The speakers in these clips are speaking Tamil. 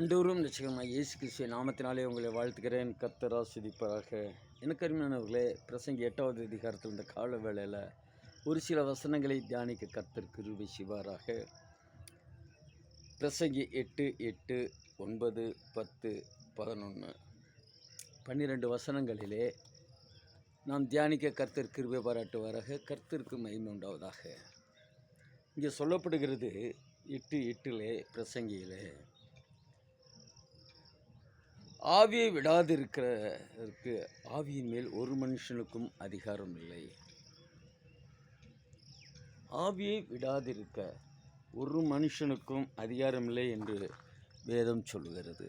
அண்டோறும் ரட்சகமாக இயேசு கிறிஸ்துவின் நாமத்தினாலே உங்களை வாழ்த்துக்கிறேன். கர்த்தர் ஆசீர்வதிப்பாராக. எனக்கு அருமையானவர்களே, பிரசங்கி 8வது அதிகாரத்தில் இந்த கால வேளையில் ஒரு சில வசனங்களை தியானிக்க கர்த்தர் கிருபை செய்வாராக. பிரசங்கி 8:8, 9, 10, 11, 12 வசனங்களிலே நாம் தியானிக்க கர்த்தர் கிருபை பாராட்டுவாராக. கர்த்தருக்கு மகிமை உண்டாவதாக. இங்கே சொல்லப்படுகிறது 8:8 பிரசங்கியிலே, ஆவியை விடாதிருக்கிறதற்கு ஆவியின் மேல் ஒரு மனுஷனுக்கும் அதிகாரம் இல்லை. ஆவியை விடாதிருக்க ஒரு மனுஷனுக்கும் அதிகாரம் இல்லை என்று வேதம் சொல்லுகிறது.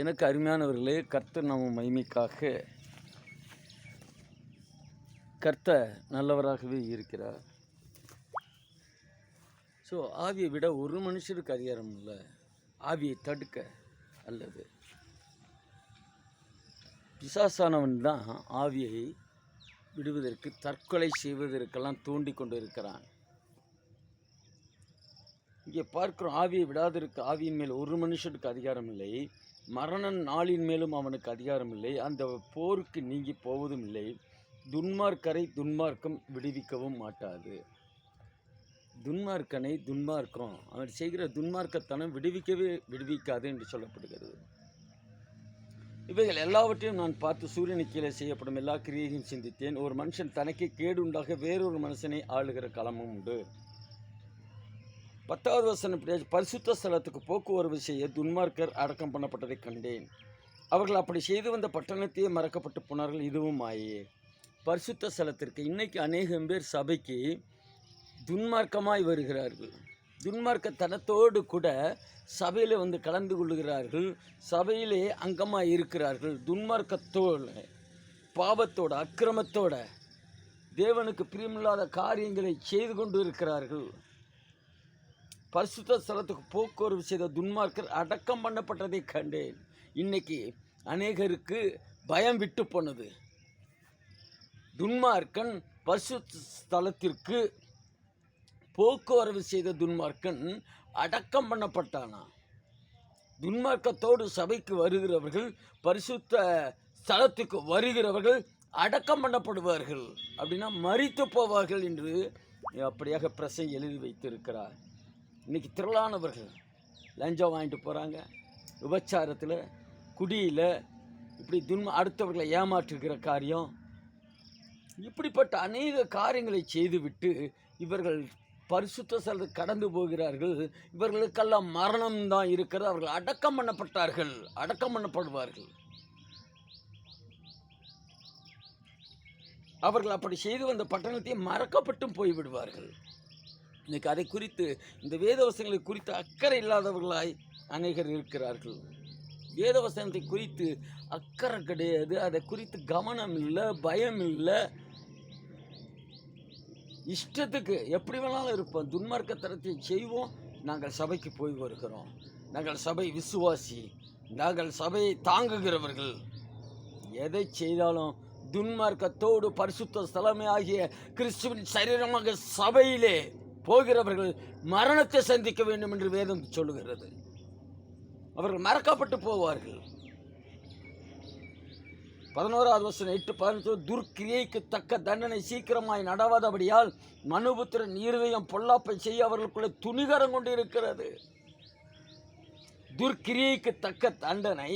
எனக்கு அருமையானவர்களே, கர்த்தர் நம்ம மகிமைக்காக கர்த்தர் நல்லவராகவே இருக்கிறார். ஸோ ஆவியை விட ஒரு மனுஷனுக்கு அதிகாரம் இல்லை. ஆவியை தடுக்க அல்லது பிசாசானவன் தான் ஆவியை விடுவதற்கு, தற்கொலை செய்வதற்கெல்லாம் தூண்டி கொண்டு இருக்கிறான். இங்கே பார்க்கிறோம், ஆவியை விடாதிருக்க ஆவியின் மேல் ஒரு மனுஷனுக்கு அதிகாரம் இல்லை, மரண நாளின் மேலும் அவனுக்கு அதிகாரம் இல்லை, அந்த போருக்கு நீங்கி போவதும் இல்லை, துன்மார்க்கரை துன்மார்க்கம் விடுவிக்கவும் மாட்டாது. துன்மார்க்கனை துன்மார்க்கம் அவன் செய்கிற துன்மார்க்கத்தனம் விடுவிக்காது என்று சொல்லப்படுகிறது. இவைகள் எல்லாவற்றையும் நான் பார்த்து சூரியனுக்கு கீழே செய்யப்படும் எல்லா கிரியையும் சிந்தித்தேன். ஒரு மனுஷன் தனக்கு கேடு உண்டாக வேறொரு மனுஷனை ஆளுகிற களமும் உண்டு. 10வது வசனம், பரிசுத்த ஸ்தலத்துக்கு போக்குவரவு செய்ய துன்மார்க்கர் அடக்கம் பண்ணப்பட்டதை கண்டேன். அவர்கள் அப்படி செய்து வந்த பட்டணத்தையே மறக்கப்பட்டு போனார்கள். இதுவும் ஆயே. பரிசுத்த ஸ்தலத்திற்கு இன்னைக்கு அநேகம் பேர் சபைக்கு துன்மார்க்கமாய் வருகிறார்கள். துன்மார்க்கத்தனத்தோடு கூட சபையில் வந்து கலந்து கொள்ளுகிறார்கள், சபையிலே அங்கமாக இருக்கிறார்கள். துன்மார்க்கத்தோடு, பாவத்தோட, அக்கிரமத்தோட, தேவனுக்கு பிரியமில்லாத காரியங்களை செய்து கொண்டு இருக்கிறார்கள். பரிசுத்த ஸ்தலத்துக்கு போக்குவரவு செய்த துன்மார்க்கர் அடக்கம் பண்ணப்பட்டதை கண்டேன். இன்னைக்கு அநேகருக்கு பயம் விட்டு போனது. துன்மார்க்கன் பரிசுத்த ஸ்தலத்திற்கு போக்குவரவு செய்த துன்மார்க்கன் அடக்கம் பண்ணப்பட்டானா. துன்மார்க்கத்தோடு சபைக்கு வருகிறவர்கள், பரிசுத்த ஸ்தலத்துக்கு வருகிறவர்கள் அடக்கம் பண்ணப்படுவார்கள். அப்படின்னா மரித்து போவார்கள் என்று அப்படியாக பிரசங்கி எழுதி வைத்திருக்கிறார். இன்றைக்கி திரளானவர்கள் லஞ்சம் வாங்கிட்டு போகிறாங்க, விபச்சாரத்தில், குடியில், இப்படி அடுத்தவர்களை ஏமாற்றுகிற காரியம், இப்படிப்பட்ட அநேக காரியங்களை செய்துவிட்டு இவர்கள் பரிசுத்த ஸ்தலத்தை கடந்து போகிறார்கள். இவர்களுக்கெல்லாம் மரணம்தான் இருக்கிறது. அவர்கள் அடக்கம் பண்ணப்பட்டார்கள், அடக்கம் பண்ணப்படுவார்கள். அவர்கள் அப்படி செய்து வந்த பட்டணத்தை மறக்கப்பட்டும் போய்விடுவார்கள். இன்னைக்கு அதை குறித்து, இந்த வேதவசனங்களை குறித்து அக்கறை இல்லாதவர்களாய் அநேகர் இருக்கிறார்கள். வேதவசனத்தை குறித்து அக்கறை கிடையாது, அதை குறித்து கவனம் இல்லை, பயம் இல்லை, இஷ்டத்துக்கு எப்படி வேணாலும் இருப்போம். துன்மார்க்கத்தனத்தை செய்வோம். நாங்கள் சபைக்கு போய் வருகிறோம், நாங்கள் சபை விசுவாசி, நாங்கள் சபையை தாங்குகிறவர்கள். எதை செய்தாலும் துன்மார்க்கத்தோடு பரிசுத்த ஸ்தலமே ஆகிய கிறிஸ்துவின் சரீரமாக சபையிலே போகிறவர்கள் மரணத்தை சந்திக்க வேண்டும் என்று வேதம் சொல்லுகிறது. அவர்கள் மறக்கப்பட்டு போவார்கள். 11வது வசனம் 8-11, துர்க்கிரியைக்கு தக்க தண்டனை சீக்கிரமாய் நடவாதபடியால் மனுபுத்திரன் இருதயம் பொல்லாப்பை செய்ய அவர்களுக்குள்ளே துணிகரம் கொண்டு இருக்கிறது. துர்க்கிரியைக்கு தக்க தண்டனை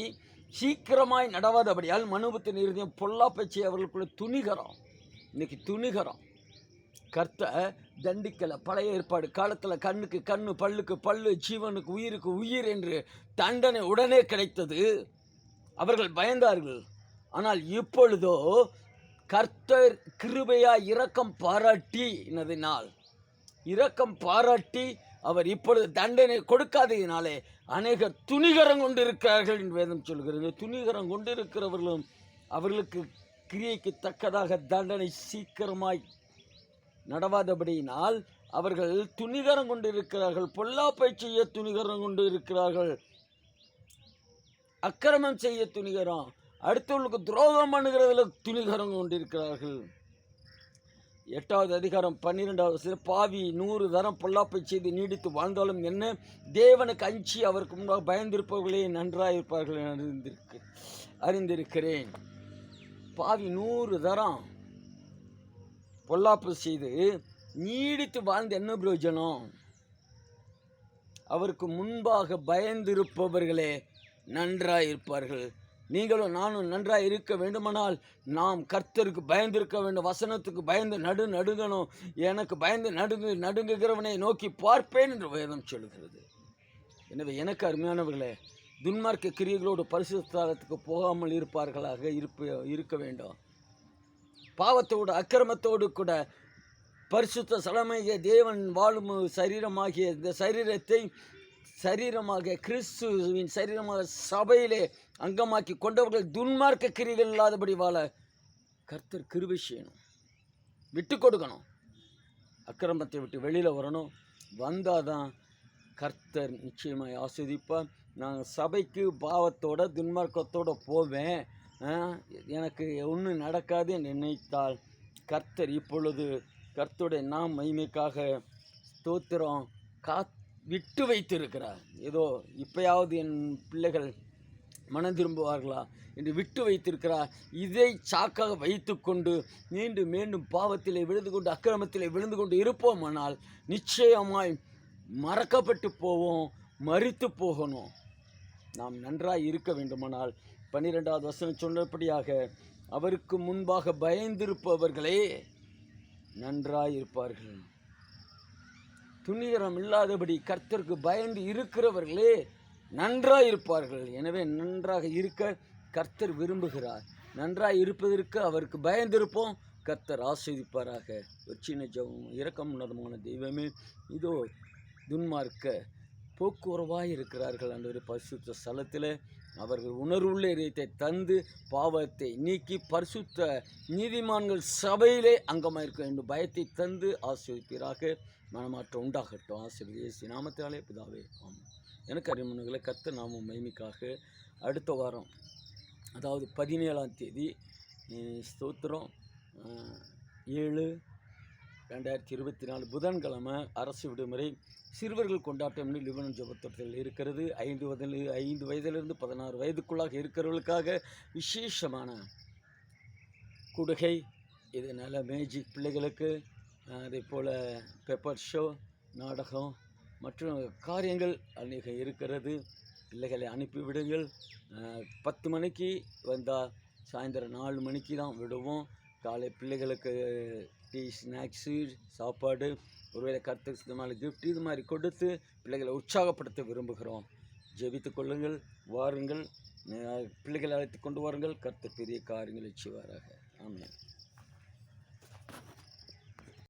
சீக்கிரமாய் நடவாதபடியால் மனுபுத்திரன் இருதயம் பொல்லாப்பை செய்ய அவர்களுக்குள்ளே துணிகரம். இன்னைக்கு துணிகரம். கர்த்தர் தண்டிக்கலை. பழைய ஏற்பாடு காலத்தில் கண்ணுக்கு கண்ணு, பல்லுக்கு பல்லு, ஜீவனுக்கு உயிருக்கு உயிர் என்று தண்டனை உடனே கிடைத்தது. அவர்கள் பயந்தார்கள். ஆனால் இப்பொழுதோ கர்த்தர் கிருபையா இரக்கம் பாராட்டினதினால், இரக்கம் பாராட்டி அவர் இப்பொழுது தண்டனை கொடுக்காததினாலே அநேகர் துணிகரம் கொண்டு இருக்கிறார்கள் என்று வேதம் சொல்கிறது. துணிகரம் கொண்டு இருக்கிறவர்களும் அவர்களுக்கு கிரியைக்கு தக்கதாக தண்டனை சீக்கிரமாய் நடவாதபடியினால் அவர்கள் துணிகரம் கொண்டு இருக்கிறார்கள். பொல்லாப்பை செய்ய துணிகரம் கொண்டு இருக்கிறார்கள், அக்கிரமம் செய்ய துணிகரம், அடுத்தவர்களுக்கு துரோகம் பண்ணுகிறதுல துணிகரம் கொண்டிருக்கிறார்கள். 8வது அதிகாரம் 12வது வசனம், பாவி 100 தரம் பொல்லாப்பை செய்து நீடித்து வாழ்ந்தாலும் என்ன, தேவனுக்கு அஞ்சி அவருக்கு முன்பாக பயந்திருப்பவர்களே நன்றாயிருப்பார்கள் அறிந்திருக்கிறேன். பாவி 100 தரம் பொல்லாப்பு செய்து நீடித்து வாழ்ந்து என்ன பிரயோஜனம்? அவருக்கு முன்பாக பயந்திருப்பவர்களே நன்றாயிருப்பார்கள். நீங்களும் நானும் நன்றாக இருக்க வேண்டுமானால் நாம் கர்த்தருக்கு பயந்திருக்க வேண்டும். வசனத்துக்கு பயந்து நடுங்கணும். எனக்கு பயந்து நடுங்குகிறவனை நோக்கி பார்ப்பேன் என்று வேதம் சொல்கிறது. எனவே எனக்கு அருமையானவர்களே, துன்மார்க்க கிரியைகளோடு பரிசுத்த ஸ்தலத்துக்கு போகாமல் இருப்பார்களாக இருக்க வேண்டும். பாவத்தோடு அக்கிரமத்தோடு கூட பரிசுத்த ஸ்தலமாகிய தேவன் வாழும் சரீரமாகிய இந்த சரீரமாக கிறிஸ்துவின் சரீரமாக சபையிலே அங்கமாக்கி கொண்டவர்கள் துன்மார்க்க கிரிகள் இல்லாதபடி வாழ கர்த்தர் கிருபை செய்யணும். விட்டு கொடுக்கணும். அக்கிரமத்தை விட்டு வெளியில் வரணும். வந்தால் தான் கர்த்தர் நிச்சயமாக ஆஸ்வதிப்பார். நான் சபைக்கு பாவத்தோட துன்மார்க்கத்தோடு போவேன், எனக்கு ஒன்றும் நடக்காது என்று நினைத்தால் கர்த்தர் இப்பொழுது கர்த்தருடைய நாம் மகிமைக்காக ஸ்தோத்திரம் விட்டு வைத்திருக்கிறார். ஏதோ இப்பயாவது என் பிள்ளைகள் மனம் திரும்புவார்களா என்று விட்டு வைத்திருக்கிறார். இதை சாக்காக வைத்து கொண்டு மீண்டும் மீண்டும் பாவத்திலே விழுந்து கொண்டு அக்கிரமத்திலே விழுந்து கொண்டு இருப்போமானால் நிச்சயமாய் மறக்கப்பட்டு போவோம், மரித்து போகணும். நாம் நன்றாக இருக்க வேண்டுமானால் 12வது வசனம் சொன்னபடியாக அவருக்கு முன்பாக பயந்திருப்பவர்களே நன்றாயிருப்பார்கள். துணிகரம் இல்லாதபடி கர்த்தருக்கு பயந்து இருக்கிறவர்களே நன்றாயிருப்பார்கள். எனவே நன்றாக இருக்க கர்த்தர் விரும்புகிறார். நன்றாக இருப்பதற்கு அவருக்கு பயந்திருப்போம். கர்த்தர் ஆசீர்வதிப்பாராக. ஒரு சின்ன ஜெபம். இரக்கம் உன்னதமான தெய்வமே, இதோ துன்மார்க்க போக்குவரவாக இருக்கிறார்கள் அந்த பரிசுத்த ஸ்தலத்தில். அவர்கள் உணர்வுள்ள இதயத்தை தந்து பாவத்தை நீக்கி பரிசுத்த நீதிமான்கள் சபையிலே அங்கமாக இருக்க வேண்டும் பயத்தை தந்து ஆசீர்வதிப்பீராக. மனமாற்றம் உண்டாகட்டும். ஆசீர்வதி இயேசு நாமத்தினாலே பிதாவே, ஆமாம். எனக்கு அறிமுகங்களை கர்த்தர் நாமம் மகிமைக்காக அடுத்த வாரம், அதாவது 17ஆம் தேதி ஸ்தோத்திரம் 7/2024 புதன்கிழமை அரசு விடுமுறை. சிறுவர்கள் கொண்டாட்டம் லிபனன் ஜெபத்தோட்டத்தில் இருக்கிறது. 5 வயதிலிருந்து 16 வயதுக்குள்ளாக இருக்கிறவர்களுக்காக விசேஷமான குடுகை, இதனால் மேஜிக் பிள்ளைகளுக்கு, அதே போல் பெப்பர் ஷோ, நாடகம் மற்றும் காரியங்கள் அநேகம் இருக்கிறது. பிள்ளைகளை அனுப்பிவிடுங்கள். 10 மணிக்கு வந்தால் சாயந்தரம் 4 மணிக்கு தான் விடுவோம். காலை பிள்ளைகளுக்கு டீ, ஸ்நாக்ஸு, சாப்பாடு, ஒருவேளை கர்த்தர் சித்தமான கிஃப்ட் இது மாதிரி கொடுத்து பிள்ளைகளை உற்சாகப்படுத்த விரும்புகிறோம். ஜெபித்து கொள்ளுங்கள், வாருங்கள், பிள்ளைகளை அழைத்து கொண்டு வாருங்கள். கர்த்தர் பெரிய காரியங்களை செய்வாராக. ஆமென்.